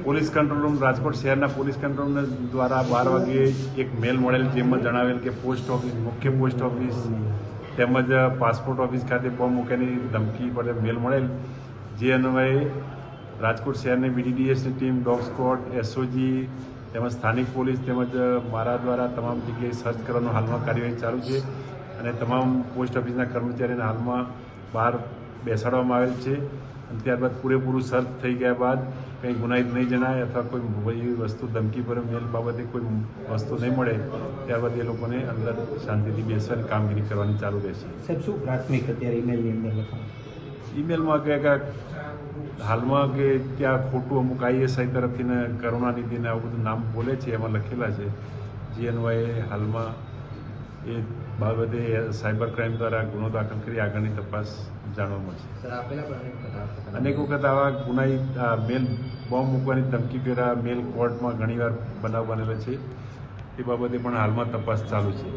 Police control room Rajkot શહેરના police control room દ્વારા 12 વાગ્યે એક મેલ મળેલ, જેમાં જણાવેલ કે પોસ્ટ ઓફિસ, મુખ્ય પોસ્ટ ઓફિસ તેમજ પાસપોર્ટ ઓફિસ ખાતે બોમ્બ મૂકવાની ધમકી પર મેલ મળેલ, જે અન્વયે રાજકોટ શહેરની BDDSની ટીમ, ડોગ સ્ક્વોડ, SOG તેમજ સ્થાનિક પોલીસ તેમજ મારા દ્વારા તમામ જગ્યાએ સર્ચ કરવાનો હાલમાં કાર્યવાહી ચાલુ છે અને તમામ પોસ્ટ ઓફિસના કર્મચારીને હાલમાં બહાર બેસાડવામાં આવેલ છે. અને ત્યારબાદ પૂરેપૂરું સર્ચ થઈ ગયા બાદ કંઈ ગુનાહિત નહીં જણાય અથવા કોઈ વસ્તુ ધમકી પર મેલ બાબતે કોઈ વસ્તુ નહીં મળે, ત્યારબાદ એ લોકોને અંદર શાંતિથી બેસવાની કામગીરી કરવાની ચાલુ રહેશે. સાહેબ, શું પ્રાથમિક અત્યારે ઈમેલની અંદર લખાણ? ઈમેલમાં કે હાલમાં કે ત્યાં ખોટું અમુક ISI તરફથી ને કરુણાનિધિને આવું બધું નામ બોલે છે, એમાં લખેલા છે, જે અન્વયે હાલમાં એ બાબતે સાયબર ક્રાઇમ દ્વારા ગુનો દાખલ કરી આગળની તપાસ જાણવા મળશે. અનેક વખત આવા ગુનાહિત મેલ બોમ્બ મૂકવાની ધમકી કર્યા મેલ કોર્ટમાં ઘણીવાર બનાવ બનેલો છે, એ બાબતે પણ હાલમાં તપાસ ચાલુ છે.